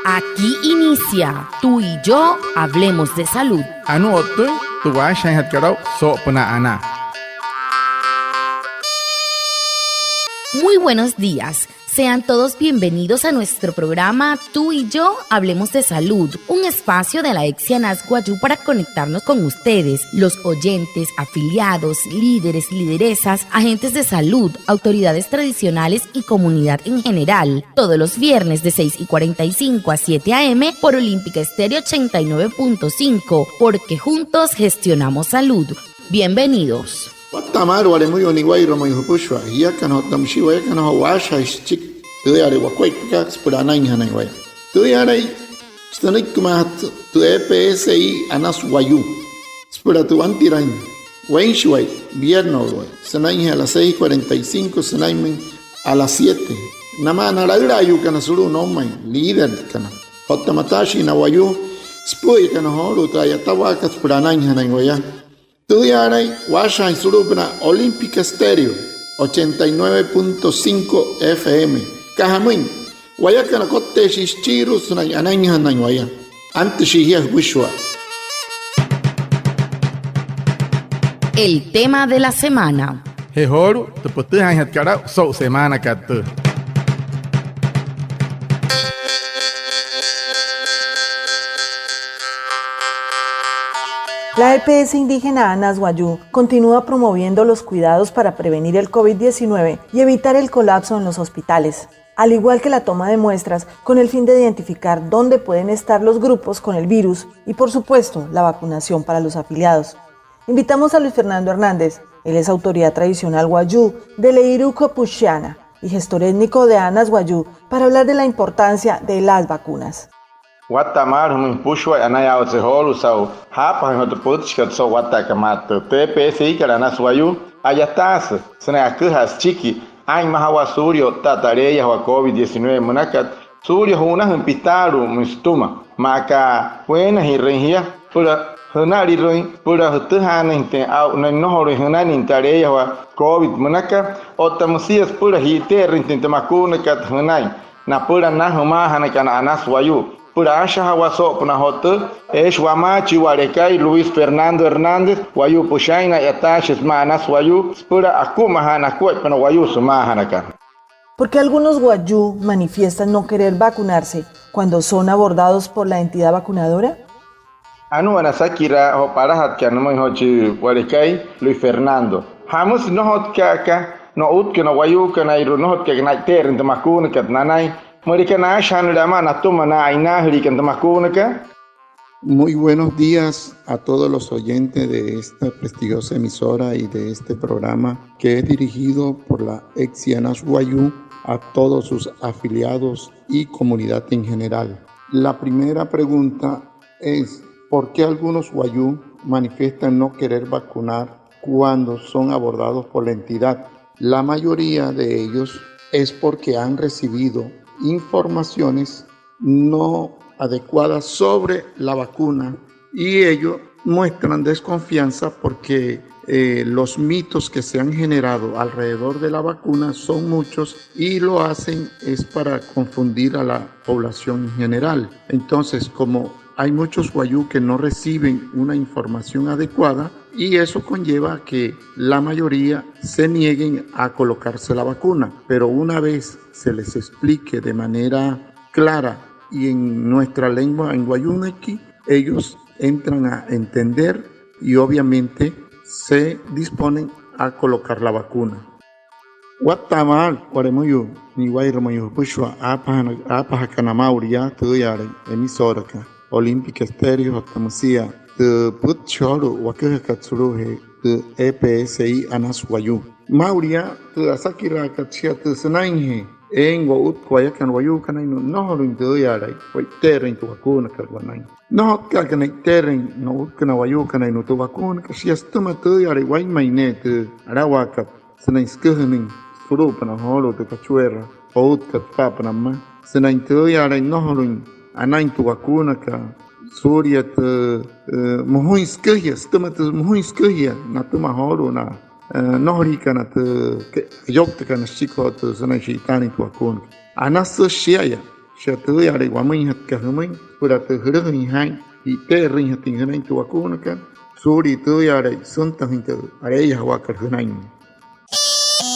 Aquí inicia Tú y yo hablemos de salud. Anu otu tuwa shanhat karau so pena ana. Muy buenos días. Sean todos bienvenidos a nuestro programa Tú y yo hablemos de salud, un espacio de la Exianas Guayú para conectarnos con ustedes, los oyentes, afiliados, líderes, lideresas, agentes de salud, autoridades tradicionales y comunidad en general. Todos los viernes de 6:45 a 7 a.m. por Olímpica Estéreo 89.5, porque juntos gestionamos salud. Bienvenidos. Watamaru ale muy oniguay romo yupushwa ya kana tamshi wa kana washa chik tu yare wa kwek ka spurana inhana wa tu yare stanik ma tu EPSI anas wayu spura tu antiran wenshway viernes sanai a las 6:45 sanai a las 7 nama naragra yu kana suru no mai líder kana hotamatashi na wayu spuy kana horu ta ya tawaka spurana inhana wa ya Tudiaray, Washa y Surupna, Olímpica Estéreo, 89.5 FM. Cajamuin, Guayacana Cote Shischiru, Sunay Anaña Nañuaya. Antes Shihia Wishwa. El tema de la semana. Hehoru tu putu hanhat karau so semana katu. La EPS indígena Anas Guayú continúa promoviendo los cuidados para prevenir el COVID-19 y evitar el colapso en los hospitales, al igual que la toma de muestras con el fin de identificar dónde pueden estar los grupos con el virus y, por supuesto, la vacunación para los afiliados. Invitamos a Luis Fernando Hernández, él es autoridad tradicional Guayú de Leiruco Puxiana y gestor étnico de Anas Guayú para hablar de la importancia de las vacunas. Watamar hum pushwa anaya otse holu sau hapa hot putchka so watakamat TPSI kana suayu ayatas sana akuhas chiki ai mahawa suryo tatareya wa COVID-19 munakat suryo huna pitaru mustuma maka buena hirria pura hanari roin pura hutana inte au no hore hanani tareya wa COVID munaka otamusias pura hiter inte makuna kat hanai na pura na huma hanakana anaswayu Pura asha hawaso puna hotu es wamachi warekai Luis Fernando Hernández wayu pushaina yatashes manas wayu pura akuma hana kuai pana wayu sumahanakan. Porque algunos Guayú manifiestan no querer vacunarse cuando son abordados por la entidad vacunadora. Anu anasakira ho parahat kan mo hochi warekai Luis Fernando. Hamus no hot kaka no ut kana wayu kana iru no hot kaka na ter intamakun kat nanai. Muy buenos días a todos los oyentes de esta prestigiosa emisora y de este programa que es dirigido por la Exianas Guayú a todos sus afiliados y comunidad en general. La primera pregunta es ¿por qué algunos Guayú manifiestan no querer vacunar cuando son abordados por la entidad? La mayoría de ellos es porque han recibido informaciones no adecuadas sobre la vacuna y ellos muestran desconfianza porque los mitos que se han generado alrededor de la vacuna son muchos y lo hacen es para confundir a la población en general. Entonces, como hay muchos Guayú que no reciben una información adecuada y eso conlleva a que la mayoría se nieguen a colocarse la vacuna. Pero una vez se les explique de manera clara y en nuestra lengua, en Guayúnequi, ellos entran a entender y obviamente se disponen a colocar la vacuna. Guatemala, Guaremuyu, ni Guayramuyu, Pushua, Apajacanamauria, Tuyare, emisora Olímpica Estéreo, Tamusia, de Putchoro, Wakakatsuru, de EPSI Anas Guayú. Mauria, de Asakira Kachia, de Senainhe, en Guaut, Guayacan Guayú, Canaino, no Tuyare, Guayterren, Tuacuna, Carguanay. No Calcaniterren, no Utkana Guayú, Canaino, Tuacuna, Kashiastuma Tuyare, Guaymainet, Arawaka, Senaiskirning, Furupana, Holo, de Cachuera, Outkat Papanama, Senain Tuyare, no Anain Tuacuna, Surya, Mohuinskirja, Stumat Mohuinskirja, Natuma Holo, Nohrika, Yoptakan, Shiko, Sanashitani Tuacuna. Anas Shia, Shatu yare wamin hat kahuming, pura te hurung hai, y te ring hatin hanai tu wakunakan, suri tu yare suntan hintu, areya wakar hunai.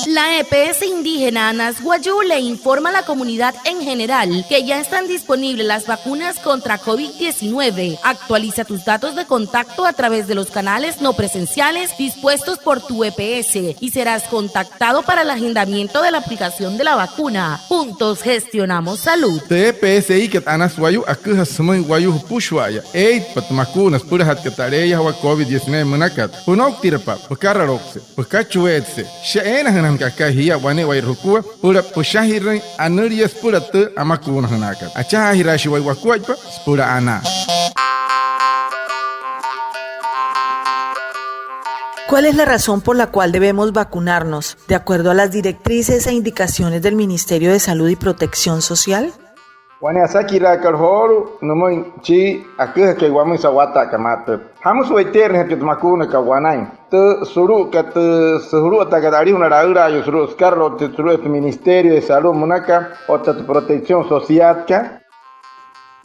La EPS indígena Anas Guayú le informa a la comunidad en general que ya están disponibles las vacunas contra COVID-19. Actualiza tus datos de contacto a través de los canales no presenciales dispuestos por tu EPS y serás contactado para el agendamiento de la aplicación de la vacuna. Juntos gestionamos salud. Te EPS ikat Anas Guayú akuha sumay Guayú pushwaya. Pat makunas pura hat katareya hawa COVID-19 manakat. Punok tirpa, pukararokse, pukachuetse. Shaena hanam kakahia wane wai rukua pura pushahirin anurias pura te amakuna hanaka. Achaha hirashi wai wakuajpa pura ana. ¿Cuál es la razón por la cual debemos vacunarnos, de acuerdo a las directrices e indicaciones del Ministerio de Salud y Protección Social? Wane asakira karholu numoy chi akuha ke wamu sawata kamata. Hamus waiter ne makuna ka wanai. Te suru ka te suru ta gadari una raura yo suru skarlo te suru el Ministerio de Salud munaka o te Protección Social ka.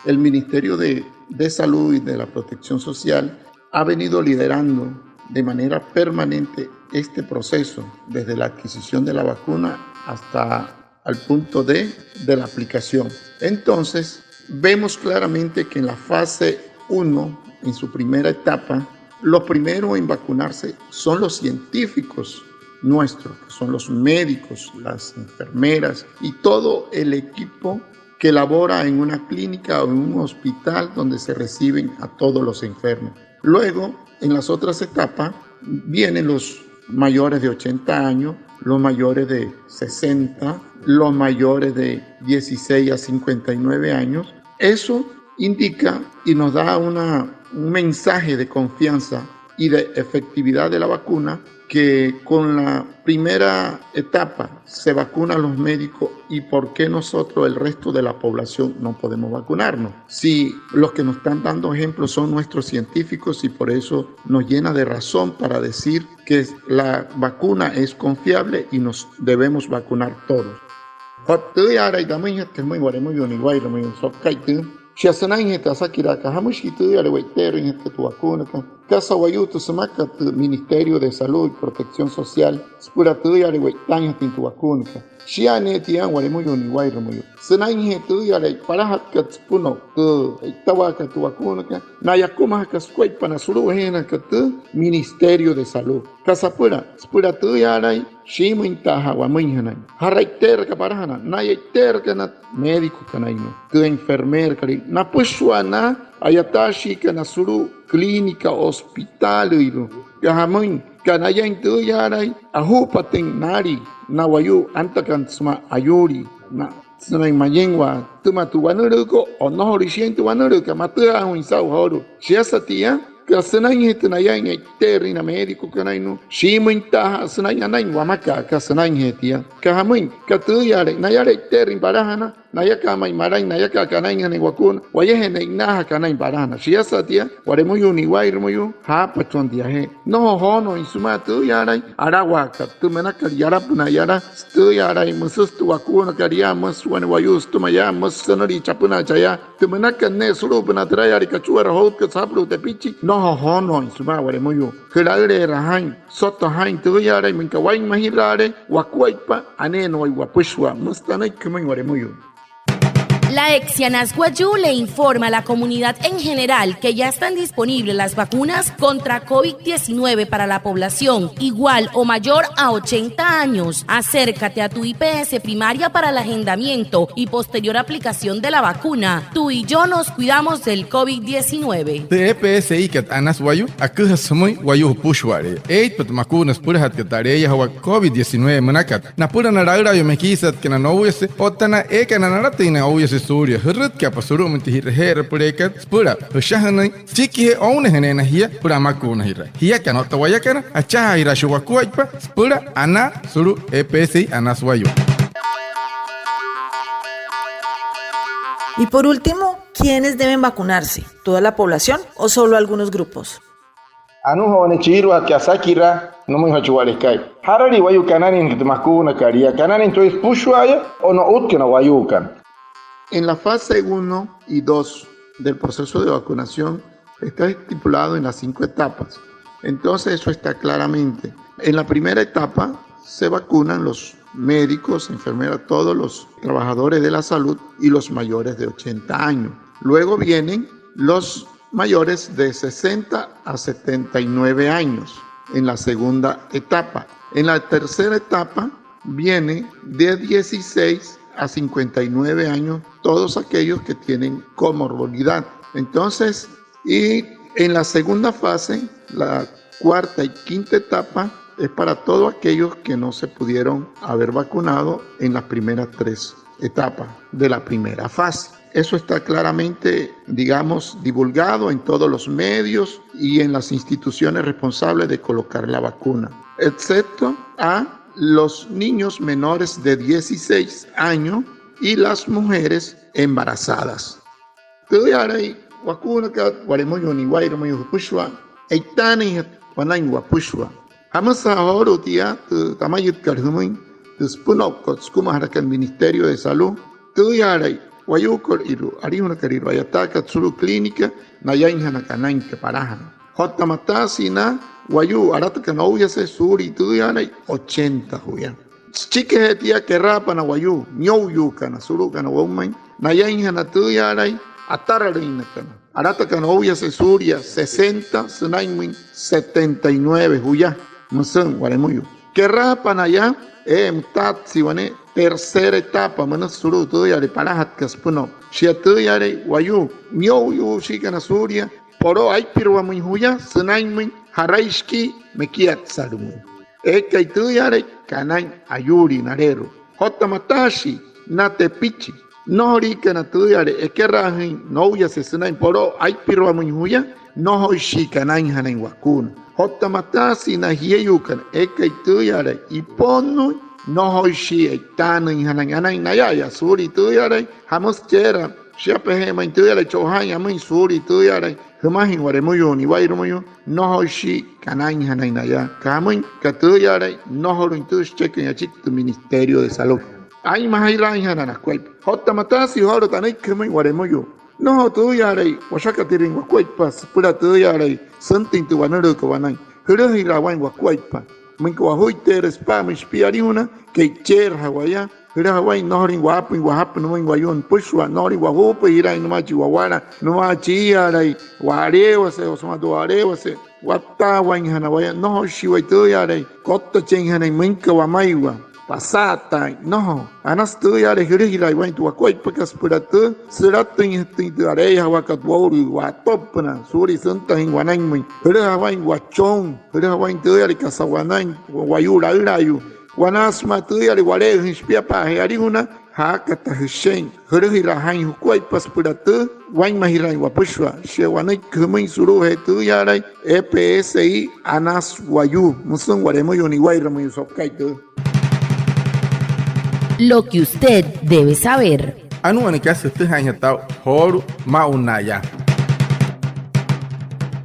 El Ministerio de Salud y de la Protección Social ha venido liderando de manera permanente este proceso desde la adquisición de la vacuna hasta al punto de la aplicación. Entonces, vemos claramente que en la fase 1, en su primera etapa, los primeros en vacunarse son los científicos nuestros, que son los médicos, las enfermeras y todo el equipo que labora en una clínica o en un hospital donde se reciben a todos los enfermos. Luego, en las otras etapas, vienen los mayores de 80 años, los mayores de 60, los mayores de 16 a 59 años. Eso indica y nos da un mensaje de confianza y de efectividad de la vacuna, que con la primera etapa se vacunan los médicos y por qué nosotros, el resto de la población, no podemos vacunarnos. Si los que nos están dando ejemplos son nuestros científicos, y por eso nos llena de razón para decir que la vacuna es confiable y nos debemos vacunar todos. Casa Guayuto se marca el Ministerio de Salud y Protección Social, spura tuyare guaytaña tintu vacuna. Shiane tian guaremuyo ni guayremuyo. Senainhe tuyare parahat katspuno tu itawaka tu vacuna. Nayakuma kasquay panasuru hena katu Ministerio de Salud. Casa pura, spura tuyare shimintaha guaminhanay. Haraiter kaparahana, nayaiter kanat médico canaino. Tu enfermer cari. Napushwana ayatashi kanasuru clínica, hospital, kahamun, kanayan tu yaray, ahupaten nari, nawayu, antakan sma ayuri, na sanay mayengwa, tumatuwanuruko, o no horisien tuwanuruka, matua un sao horu, shiasatia, kasanay hitanayan ay terina médico kanayno, shimintaha sanay anayn wamaka, kasanay hitia, kahamun, katu yaray, nayaray terin barahana, nayaka may maray nayaka kanay nga wakun wayehe na inaha kanay barana siyasa tia waremuyo ni wairmuyo ha patron diahe no hono insumatu yaray arawa ka tumanaka yarap na yara stu yaray musustu wakun kariya muswan wayus tumaya musanari chapuna jaya tumanaka ne surupna trayari kachuara hot ka sapru te pichi no hono insuma waremuyo hilare rahain soto hain tu yaray minka wain mahirare wakuaipa aneno wapushwa mustanay kumay waremuyo. La Exianas Guayú le informa a la comunidad en general que ya están disponibles las vacunas contra COVID-19 para la población igual o mayor a 80 años. Acércate a tu IPS primaria para el agendamiento y posterior aplicación de la vacuna. Tú y yo nos cuidamos del COVID-19. Te EPS ikat Anas Guayú akuha sumay Guayú pushware. Pat makunas pura hat katareya hawa COVID-19 manakat. Na pura naraura yo mekisat que na nouyese otana eka na naratina ouyese Surya hurut ka pasuru mentihir her purekat spura shahana chiki oune henena hia pura makuna hira hia kanota wayakana acha hira shuwakuaipa spura ana suru EPS Anas Guayú. Y por último, ¿quiénes deben vacunarse? ¿Toda la población o solo algunos grupos? Anu hone chiru akasakira no muy hachualeskai. Harari wayu kananin que makuna karia kananin to ispushwaya o no utkana wayukan. En la fase 1 y 2 del proceso de vacunación está estipulado en las 5 etapas. Entonces eso está claramente. En la primera etapa se vacunan los médicos, enfermeras, todos los trabajadores de la salud y los mayores de 80 años. Luego vienen los mayores de 60 a 79 años en la segunda etapa. En la tercera etapa viene de 16 a 59 años todos aquellos que tienen comorbilidad. Entonces, y en la segunda fase, la cuarta y quinta etapa, es para todos aquellos que no se pudieron haber vacunado en las primeras 3 etapas de la primera fase. Eso está claramente, digamos, divulgado en todos los medios y en las instituciones responsables de colocar la vacuna, excepto a los niños menores de 16 años y las mujeres embarazadas. Tuyarei vacuna ka waremo yoni wairo mayu pushwa eitani wanain wa pushwa amasa horo tia tamayut karhumin spunok kotskuma haraka el Ministerio de Salud tuyarei wayukor iru arihuna kariru ayataka tsuru clínica nayain hanakanain ke parahan hotamatasi na wayu arataka nauya se suri tuyarei 80 huya chike hetia que rapa na wayu nyoyu kana suru kana woman nayain hanatuyarei Atarareinakana. Aratacana Oya Sesuria 60, Senaimin 79, Huya, Musan, Guaremuyo. Que rapan allá, Mtatsi, tercera etapa, Manasuru, Tuyare, Parahat Caspuno, Shiatuyare, Wayu, Nyoyu, Shikana Suria, Poro, Aipiruamin Huya, Senaimin, Haraishki, Mekiat Sarumu. Eka Tuyare, Kanain, Ayuri, Narero, Hotamatashi, Natepichi. No rica na tuyare ekerahin no ya se sena poro ai pirwa munhuya no hoishi kanain hanin wakun hotta matasi na hieyukan ekai tuyare iponu no hoishi etanin hanan anai nayaya suri tuyare hamos chera siape main tuyare chohan amin suri tuyare hemahin waremuyo ni wairumoyo no hoishi kanain hanan naya kamin katuyare no horun tush checken achik tu Ministerio de Salud. Ay mahairan hanana kwai hotta matasi horo tanai kemai waremoyo no tu yarei washaka tirin wakwai pas pura tu yarei santin tu wanaru ko wanai huru hirawan wakwai pa minko hoiter spa mispiari una ke cher hawaya huru hawai norin wapin wahap no wayon pushwa nori wahupa hirai no machi wawara no machi yarei warewa se osma do warewa se watta wan hanawaya no shiwai tu yarei kotta chen hanai minka wa maiwa pasata no anas tu ya le hiri la wan tu ko ipakas puratu serat tin tin areya wakat wori wa topna suri santa hin wanan mi hiri hawan wachon hiri hawan tu ya le kasawanan wayura irayu wanas ma tu ya le wale hispia pa hari una ha kata hishen hiri la han ko ipas puratu wan mahira wa pushwa she wanai kumi suru he tu ya le EPSI anas wayu musun waremo yoni waira mu sopkai tu. Lo que usted debe saber. Anuan que hace este año está Horu Maunaya.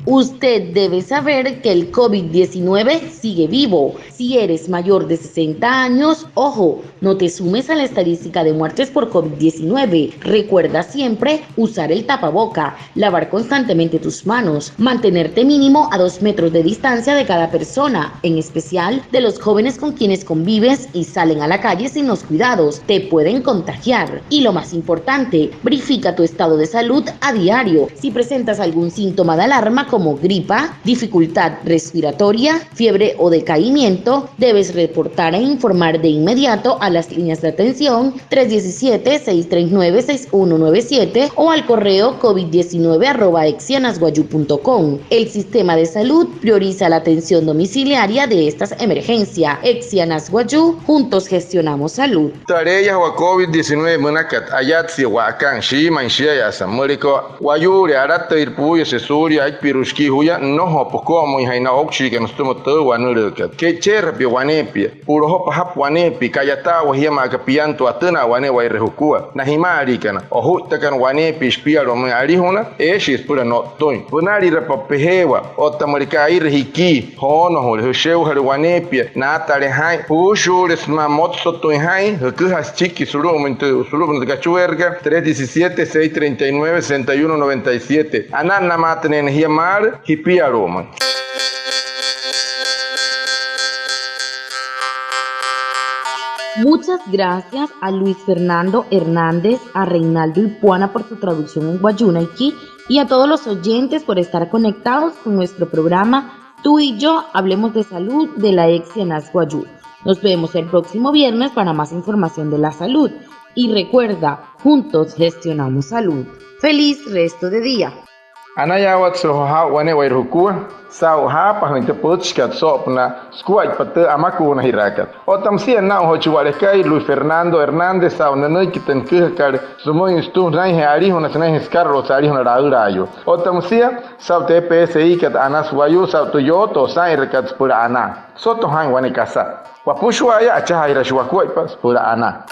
Usted debe saber que el COVID-19 sigue vivo. Si eres mayor de 60 años, ojo, no te sumes a la estadística de muertes por COVID-19. Recuerda siempre usar el tapaboca, lavar constantemente tus manos, mantenerte mínimo a 2 metros de distancia de cada persona, en especial de los jóvenes con quienes convives y salen a la calle sin los cuidados. Te pueden contagiar. Y lo más importante, verifica tu estado de salud a diario. Si presentas algún síntoma de alarma como gripa, dificultad respiratoria, fiebre o decaimiento, debes reportar e informar de inmediato a las líneas de atención 317-639-6197 o al correo covid19@exianasguayu.com. El sistema de salud prioriza la atención domiciliaria de estas emergencias. Exianasguayu, juntos gestionamos salud. Tareya wa COVID-19 manakat ayat si wa kan shi man shi ya samuriko wayure arata irpuyo se suri ay piru rushki huya no hopo como y haina okshi que nos tomo todo wanuruka que cherpi wanepi puro hopa hap wanepi kayata wahima kapianto atena wane wa irehukua na himari kana ohutta kan wanepi spiaro me arihuna eshis pura no toy punari repapehewa otamarika irhiki hono hol sheu har wanepi na tare hai pushures ma motso toy hai kuhas chiki surumento de cachuerga 317 639 6197 anana matne energía mar hipiaro man. Muchas gracias a Luis Fernando Hernández, a Reinaldo Ipuana por su traducción en Guayunaiki y a todos los oyentes por estar conectados con nuestro programa Tú y yo hablemos de salud de la Exianas Guayú. Nos vemos el próximo viernes para más información de la salud. Y recuerda, juntos gestionamos salud. ¡Feliz resto de día! Anaya watsoha wane wairhukua sao hapa hinte pochkat sopna skuaj pate amakuna hirakat otamsia na hochualekai Luis Fernando Hernández sao nanoi kiten kikar sumoy instun rai hari hona sanai skarro sari hona raurayo otamsia sao TPSI kat anas wayu sao Toyota sai rekat pura ana soto hang wane kasa wapushwaya acha haira shwakuai pas pura ana.